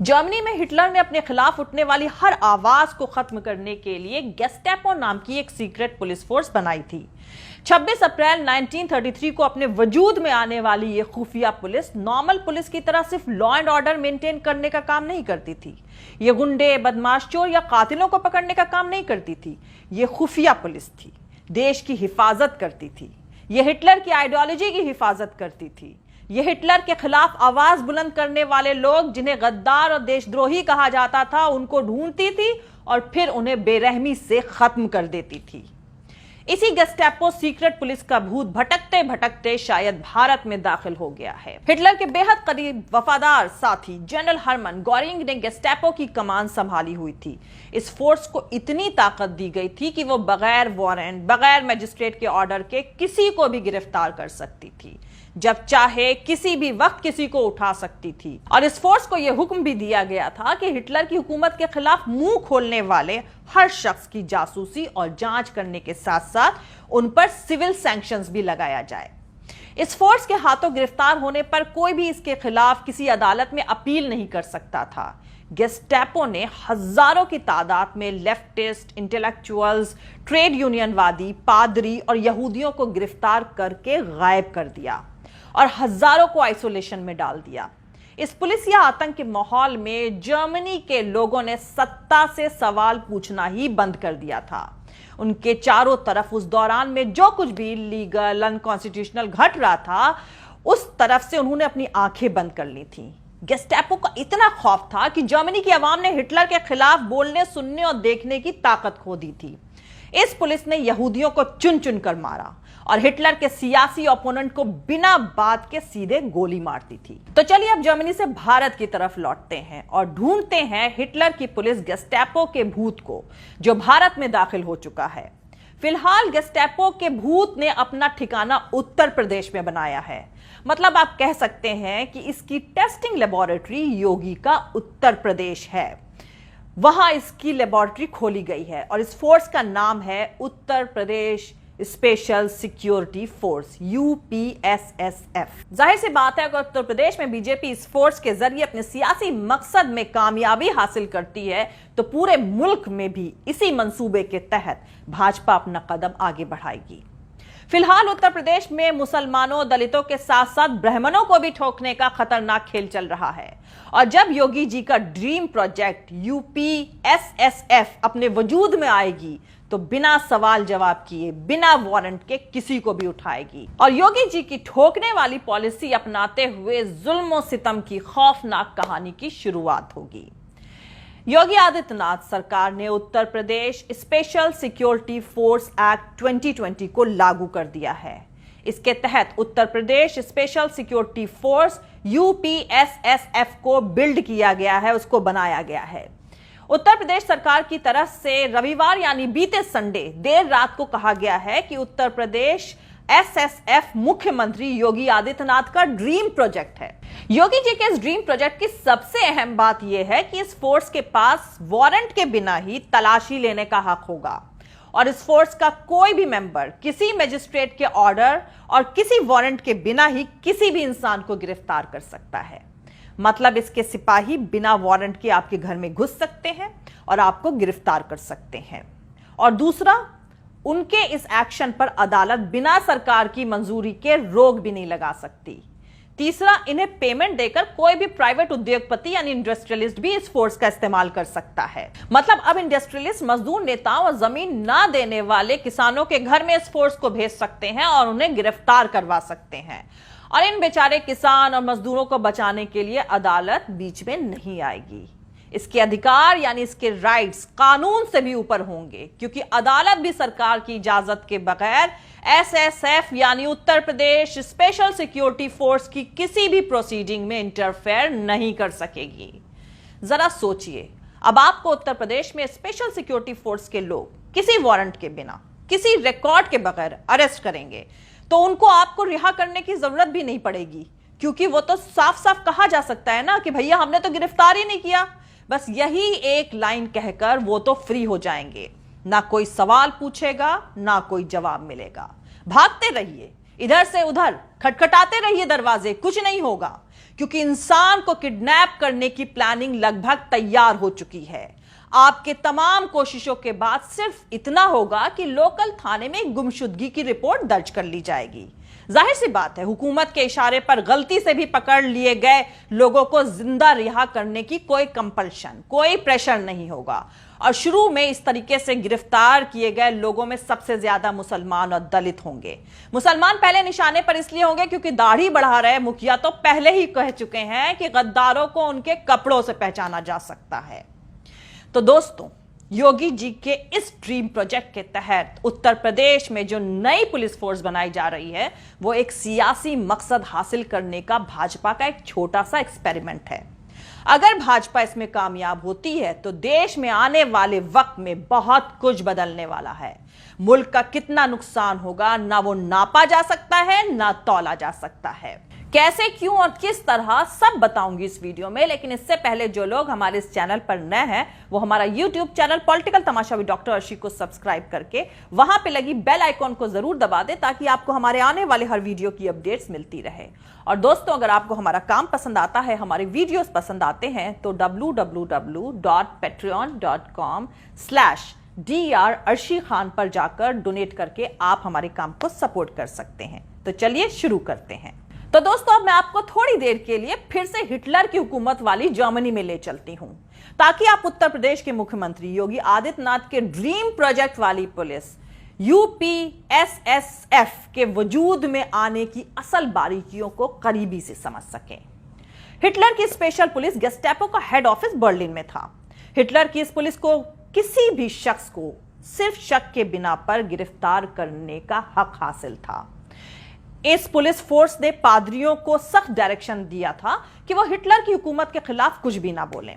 Germany में Hitler ने अपने खिलाफ उठने वाली हर आवाज को खत्म करने के लिए गेस्टापो नाम की एक सीक्रेट पुलिस फोर्स बनाई थी। 26 अप्रैल 1933 को अपने वजूद में आने वाली यह खुफिया पुलिस नॉर्मल पुलिस की तरह सिर्फ लॉ एंड ऑर्डर मेंटेन करने का काम नहीं करती थी। यह गुंडे, बदमाश, चोर या कातिलों को पकड़ने का काम नहीं करती थी। यह खुफिया पुलिस थी, देश की हिफाजत करती थी। यह हिटलर की आइडियोलॉजी की हिफाजत करती थी। यह हिटलर के खिलाफ आवाज बुलंद करने वाले लोग, जिन्हें गद्दार और देशद्रोही कहा जाता था, उनको ढूंढती थी और फिर उन्हें बेरहमी से खत्म कर देती थी। इसी गेस्टापो सीक्रेट पुलिस का भूत भटकते भटकते शायद भारत में दाखिल हो गया है। हिटलर के बेहद करीब वफादार साथी जनरल हरमन गोरिंग ने गेस्टापो की कमान संभाली हुई थी। इस फोर्स को इतनी ताकत दी गई थी कि वो बगैर वारंट, बगैर मजिस्ट्रेट के ऑर्डर के किसी को भी गिरफ्तार कर सकती थी, जब चाहे किसी भी वक्त किसी को उठा सकती थी। और इस फोर्स को यह हुक्म भी दिया गया था कि हिटलर की हुकूमत के खिलाफ मुंह खोलने वाले हर शख्स की जासूसी और जांच करने के साथ साथ उन पर सिविल सैंक्शंस भी लगाया जाए। इस फोर्स के हाथों गिरफ्तार होने पर कोई भी इसके खिलाफ किसी अदालत में अपील नहीं कर सकता था। गेस्टापो ने हजारों की तादाद में लेफ्टिस्ट, इंटेलेक्चुअल्स, ट्रेड यूनियनवादी, पादरी और यहूदियों को गिरफ्तार करके गायब कर दिया और हजारों को आइसोलेशन में डाल दिया। इस पुलिस या आतंक के माहौल में जर्मनी के लोगों ने सत्ता से सवाल पूछना ही बंद कर दिया था। उनके चारों तरफ उस दौरान में जो कुछ भी लीगल, अनकॉन्स्टिट्यूशनल घट रहा था, उस तरफ से उन्होंने अपनी आंखें बंद कर ली थी। गेस्टापो का इतना खौफ था कि जर्मनी की आवाम ने हिटलर के खिलाफ बोलने, सुनने और देखने की ताकत खो दी थी। इस पुलिस ने यहूदियों को चुन चुन कर मारा और हिटलर के सियासी ओपोनेंट को बिना बात के सीधे गोली मारती थी। तो चलिए अब जर्मनी से भारत की तरफ लौटते हैं और ढूंढते हैं हिटलर की पुलिस गेस्टापो के भूत को, जो भारत में दाखिल हो चुका है। फिलहाल गेस्टापो के भूत ने अपना ठिकाना उत्तर प्रदेश में बनाया है। मतलब आप कह सकते हैं कि इसकी टेस्टिंग लेबोरेटरी योगी का उत्तर प्रदेश है। वहां इसकी लेबोरेटरी खोली गई है और इस फोर्स का नाम है Uttar Pradesh special security force, UPSSF। जाहिर सी बात है, अगर उत्तर प्रदेश में बीजेपी इस फोर्स के जरिए अपने सियासी मकसद में कामयाबी हासिल करती है, तो पूरे मुल्क में भी इसी मंसूबे के तहत भाजपा अपना कदम आगे बढ़ाएगी। फिलहाल उत्तर प्रदेश में मुसलमानों, दलितों के साथ साथ ब्राह्मणों को भी ठोकने का खतरनाक खेल चल रहा है। और जब योगी जी का ड्रीम प्रोजेक्ट UPSSF अपने वजूद में आएगी, तो बिना सवाल जवाब किए, बिना वारंट के किसी को भी उठाएगी और योगी जी की ठोकने वाली पॉलिसी अपनाते हुए जुल्म और सितम की खौफनाक कहानी की शुरुआत होगी। योगी आदित्यनाथ सरकार ने Uttar Pradesh special security force act 2020 को लागू कर दिया है। इसके तहत Uttar Pradesh special security force UPSSF को बिल्ड किया गया है, उसको बनाया गया है। उत्तर प्रदेश सरकार की तरफ से रविवार यानी बीते संडे देर रात को कहा गया है कि उत्तर प्रदेश SSF मुख्यमंत्री योगी आदित्यनाथ का ड्रीम प्रोजेक्ट है। योगी जी के इस ड्रीम प्रोजेक्ट की सबसे अहम बात यह है कि इस फोर्स के पास वारंट के बिना ही तलाशी लेने का हक होगा और इस फोर्स का कोई भी मेंबर किसी मजिस्ट्रेट के ऑर्डर और किसी वारंट के बिना ही किसी भी इंसान को गिरफ्तार कर सकता है। मतलब इसके सिपाही बिना वारंट के आपके घर में घुस सकते हैं और आपको गिरफ्तार कर सकते हैं। और दूसरा, उनके इस एक्शन पर अदालत बिना सरकार की मंजूरी के रोक भी नहीं लगा सकती। तीसरा, इन्हें पेमेंट देकर कोई भी प्राइवेट उद्योगपति यानी इंडस्ट्रियलिस्ट भी इस फोर्स का इस्तेमाल कर सकता है। मतलब अब इंडस्ट्रियलिस्ट मजदूर नेताओं और जमीन ना देने वाले किसानों के घर में इस फोर्स को भेज सकते हैं और उन्हें गिरफ्तार करवा सकते हैं। और इन बेचारे किसान और मजदूरों को बचाने के लिए अदालत बीच में नहीं आएगी। इसके अधिकार यानी इसके राइट्स कानून से भी ऊपर होंगे, क्योंकि अदालत भी सरकार की इजाजत के बगैर SSF यानी Uttar Pradesh special security force की किसी भी प्रोसीडिंग में इंटरफेयर नहीं कर सकेगी। जरा सोचिए, अब आपको उत्तर प्रदेश में स्पेशल सिक्योरिटी फोर्स के लोग किसी वारंट के बिना, किसी रिकॉर्ड के बगैर अरेस्ट करेंगे, तो उनको आपको रिहा करने की जरूरत भी नहीं पड़ेगी, क्योंकि वो तो साफ साफ कहा जा सकता है ना कि भैया हमने तो गिरफ्तार ही नहीं किया। बस यही एक लाइन कहकर वो तो फ्री हो जाएंगे। ना कोई सवाल पूछेगा, ना कोई जवाब मिलेगा। भागते रहिए, इधर से उधर खटखटाते रहिए दरवाजे, कुछ नहीं होगा, क्योंकि इंसान को किडनैप करने की प्लानिंग लगभग तैयार हो चुकी है। आपके तमाम कोशिशों के बाद सिर्फ इतना होगा कि लोकल थाने में गुमशुदगी की रिपोर्ट दर्ज कर ली जाएगी। जाहिर सी बात है, हुकूमत के इशारे पर गलती से भी पकड़ लिए गए लोगों को जिंदा रिहा करने की कोई कंपल्शन, कोई प्रेशर नहीं होगा। और शुरू में इस तरीके से गिरफ्तार किए गए लोगों में सबसे ज्यादा मुसलमान और दलित होंगे। मुसलमान पहले निशाने पर इसलिए होंगे क्योंकि दाढ़ी बढ़ा रहे मुखिया तो पहले ही कह चुके हैं कि गद्दारों को उनके कपड़ों से पहचाना जा सकता है। तो दोस्तों, योगी जी के इस ड्रीम प्रोजेक्ट के तहत उत्तर प्रदेश में जो नई पुलिस फोर्स बनाई जा रही है वो एक सियासी मकसद हासिल करने का भाजपा का एक छोटा सा एक्सपेरिमेंट है। अगर भाजपा इसमें कामयाब होती है तो देश में आने वाले वक्त में बहुत कुछ बदलने वाला है। मुल्क का कितना नुकसान होगा ना वो नापा जा सकता है ना तौला जा सकता है। कैसे, क्यों और किस तरह सब बताऊंगी इस वीडियो में। लेकिन इससे पहले जो लोग हमारे इस चैनल पर नए हैं वो हमारा YouTube channel political Tamasha with doctor Arshi को सब्सक्राइब करके वहां पे लगी बेल आइकॉन को जरूर दबा दे ताकि आपको हमारे आने वाले हर वीडियो की अपडेट्स मिलती रहे। और दोस्तों, अगर आपको हमारा काम पसंद आता है, हमारे वीडियोस पसंद आते हैं तो www.patreon.com/Dr अर्शी खान पर जाकर डोनेट करके आप हमारे काम को सपोर्ट कर सकते हैं। तो चलिए शुरू करते हैं। तो दोस्तों, अब मैं आपको थोड़ी देर के लिए फिर से हिटलर की हुकूमत वाली जर्मनी में ले चलती हूं ताकि आप उत्तर प्रदेश के मुख्यमंत्री योगी आदित्यनाथ के ड्रीम प्रोजेक्ट वाली पुलिस यूपीएसएसएफ के वजूद में आने की असल बारीकियों को करीबी से समझ सकें। हिटलर की स्पेशल पुलिस गेस्टापो का हेड ऑफिस बर्लिन में था। हिटलर की इस पुलिस को किसी भी शख्स को सिर्फ शक के बिना पर गिरफ्तार करने का हक हासिल था। इस पुलिस फोर्स ने पादरियों को सख्त डायरेक्शन दिया था कि वो हिटलर की हुकूमत के खिलाफ कुछ भी ना बोलें।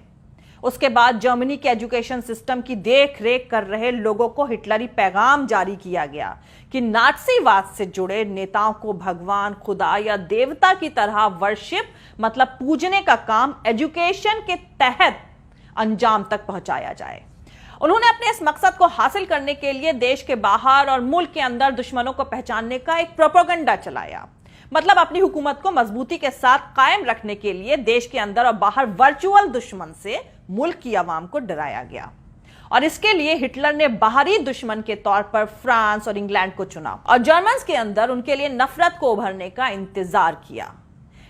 उसके बाद जर्मनी के एजुकेशन सिस्टम की देख रेख कर रहे लोगों को हिटलरी पैगाम जारी किया गया कि नाटसीवाद से जुड़े नेताओं को भगवान, खुदा या देवता की तरह वर्शिप मतलब पूजने का काम एजुकेशन के तहत अंजाम तक पहुंचाया जाए। उन्होंने अपने इस मकसद को हासिल करने के लिए देश के बाहर और मुल्क के अंदर दुश्मनों को पहचानने का एक प्रोपेगेंडा चलाया। मतलब अपनी हुकूमत को मजबूती के साथ कायम रखने के लिए देश के अंदर और बाहर वर्चुअल दुश्मन से मुल्क की आवाम को डराया गया। और इसके लिए हिटलर ने बाहरी दुश्मन के तौर पर फ्रांस और इंग्लैंड को चुना और जर्मन्स के अंदर उनके लिए नफरत को उभरने का इंतजार किया।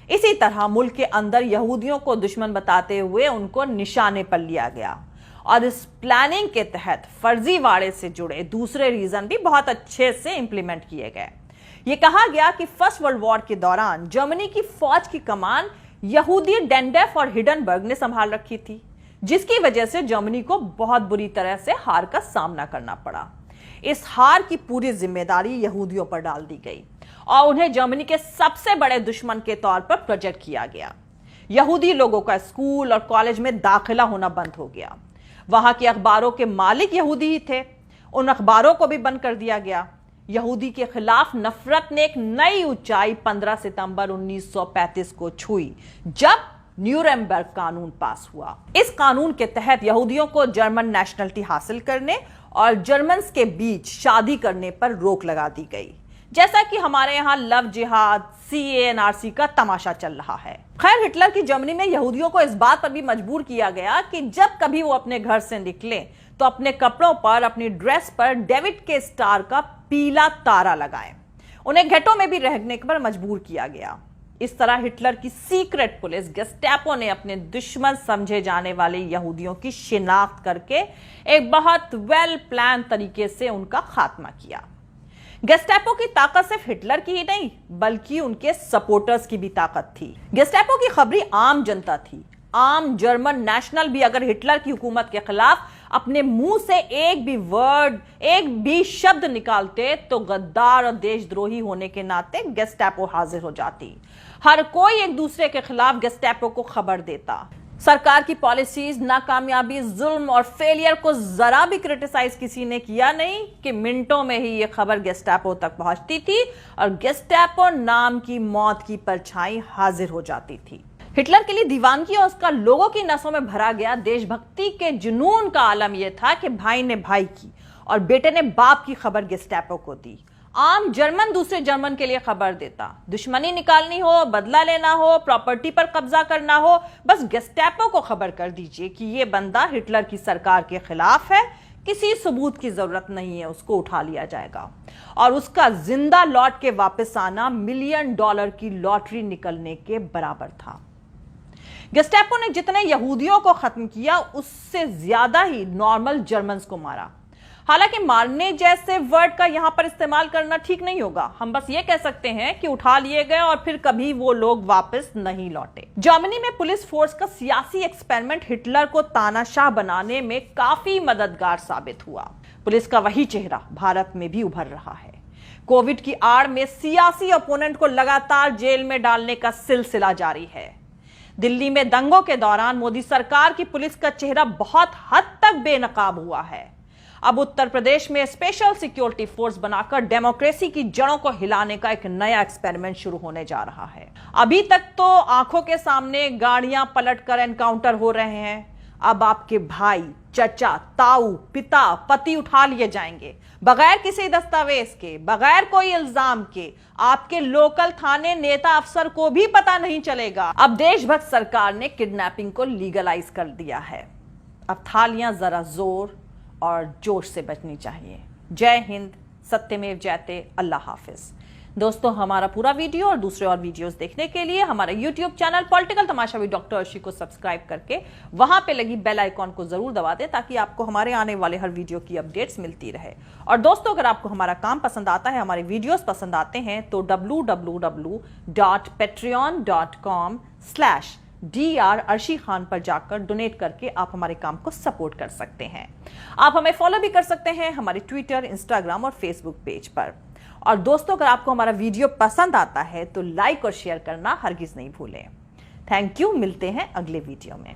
इसी तरह मुल्क के अंदर यहूदियों को दुश्मन बताते हुए उनको निशाने पर लिया गया। और इस प्लानिंग के तहत फर्जीवाड़े से जुड़े दूसरे रीजन भी बहुत अच्छे से इंप्लीमेंट किए गए। यह कहा गया कि फर्स्ट वर्ल्ड वॉर के दौरान जर्मनी की फौज की कमान यहूदी डेंडेफ और हिडनबर्ग ने संभाल रखी थी, जिसकी वजह से जर्मनी को बहुत बुरी तरह से हार का सामना करना पड़ा। इस हार की पूरी जिम्मेदारी यहूदियों पर डाल दी गई और उन्हें जर्मनी के सबसे बड़े दुश्मन के तौर पर प्रोजेक्ट किया गया। यहूदी लोगों का स्कूल और कॉलेज में दाखिला होना बंद हो गया। वहां के अखबारों के मालिक यहूदी ही थे, उन अखबारों को भी बंद कर दिया गया। यहूदी के खिलाफ नफरत ने एक नई ऊंचाई 15 सितंबर 1935 को छुई जब न्यूरेमबर्ग कानून पास हुआ। इस कानून के तहत यहूदियों को जर्मन नेशनलिटी हासिल करने और जर्मन्स के बीच शादी करने पर रोक लगा दी गई। जैसा कि हमारे यहां लव जिहाद, CANRC का तमाशा चल रहा है। खैर, हिटलर की जर्मनी में यहूदियों को इस बात पर भी मजबूर किया गया कि जब कभी वो अपने घर से निकले तो अपने कपड़ों पर, अपनी ड्रेस पर डेविड के स्टार का पीला तारा लगाएं। उन्हें घेटों में भी रहने पर मजबूर किया गया। इस तरह हिटलर की सीक्रेट पुलिस गेस्टापो ने अपने दुश्मन समझे जाने वाले यहूदियों की शिनाख्त करके एक बहुत वेल प्लान तरीके से उनका खात्मा किया। गेस्टापो की ताकत सिर्फ हिटलर की ही नहीं बल्कि उनके सपोर्टर्स की भी ताकत थी। गेस्टापो की खबरी आम जनता थी। आम जर्मन नेशनल भी अगर हिटलर की हुकूमत के खिलाफ अपने मुंह से एक भी वर्ड, एक भी शब्द निकालते तो गद्दार और देशद्रोही होने के नाते गेस्टापो हाजिर हो जाती। हर कोई एक दूसरे के खिलाफ गेस्टापो को खबर देता। सरकार की पॉलिसीज, नाकामयाबी, जुल्म और फेलियर को जरा भी क्रिटिसाइज किसी ने किया नहीं कि मिनटों में ही यह खबर गेस्टापो तक पहुंचती थी और गेस्टापो नाम की मौत की परछाई हाजिर हो जाती थी। हिटलर के लिए दीवानगी और उसका लोगों की नसों में भरा गया देशभक्ति के जुनून का आलम यह था कि भाई ने भाई की और बेटे ने बाप की खबर गेस्टापो को दी। आम जर्मन दूसरे जर्मन के लिए खबर देता। दुश्मनी निकालनी हो, बदला लेना हो, प्रॉपर्टी पर कब्जा करना हो, बस गेस्टापो को खबर कर दीजिए कि यह बंदा हिटलर की सरकार के खिलाफ है, किसी सबूत की जरूरत नहीं है, उसको उठा लिया जाएगा। और उसका जिंदा लौट के वापस आना $1 मिलियन की लॉटरी निकलने के बराबर था। गेस्टापो ने जितने यहूदियों को खत्म किया, उससे ज्यादा ही नॉर्मल जर्मन्स को मारा। हालांकि मारने जैसे वर्ड का यहां पर इस्तेमाल करना ठीक नहीं होगा, हम बस ये कह सकते हैं कि उठा लिए गए और फिर कभी वो लोग वापस नहीं लौटे। जर्मनी में पुलिस फोर्स का सियासी एक्सपेरिमेंट हिटलर को तानाशाह बनाने में काफी मददगार साबित हुआ। पुलिस का वही चेहरा भारत में भी उभर रहा है। कोविड की आड़ में सियासी ओपोनेंट को लगातार जेल में डालने का सिलसिला जारी है। दिल्ली में दंगों के दौरान मोदी सरकार की पुलिस का चेहरा बहुत हद तक बेनकाब हुआ है। अब उत्तर प्रदेश में स्पेशल सिक्योरिटी फोर्स बनाकर डेमोक्रेसी की जड़ों को हिलाने का एक नया एक्सपेरिमेंट शुरू होने जा रहा है। अभी तक तो आंखों के सामने गाड़ियां पलटकर एनकाउंटर हो रहे हैं। अब आपके भाई, चचा, ताऊ, पिता, पति उठा लिए जाएंगे बगैर किसी दस्तावेज के, बगैर कोई इल्जाम के। आपके लोकल थाने नेता अफसर को भी पता नहीं चलेगा। अब देशभक्त सरकार ने किडनैपिंग को लीगलाइज कर दिया है। अब थालियां जरा जोर और जोश से बजनी चाहिए। जय हिंद, सत्यमेव जयते, अल्लाह हाफिज। दोस्तों, हमारा पूरा वीडियो और दूसरे और वीडियोस देखने के लिए हमारा YouTube channel political Tamasha with doctor Arshi को सब्सक्राइब करके वहां पे लगी बेल आइकॉन को जरूर दबा दें, ताकि आपको हमारे आने वाले हर वीडियो की अपडेट्स मिलती रहे। और दोस्तों, अगर आपको हमारा काम पसंद आता है, हमारे वीडियोस पसंद आते हैं, तो www.patreon.com/Dr अर्शी खान पर जाकर डोनेट करके आप हमारे काम को सपोर्ट कर सकते हैं। आप हमें फॉलो भी कर सकते हैं हमारे ट्विटर, इंस्टाग्राम और फेसबुक पेज पर। और दोस्तों, अगर आपको हमारा वीडियो पसंद आता है तो लाइक और शेयर करना हरगिज नहीं भूलें। थैंक यू, मिलते हैं अगले वीडियो में।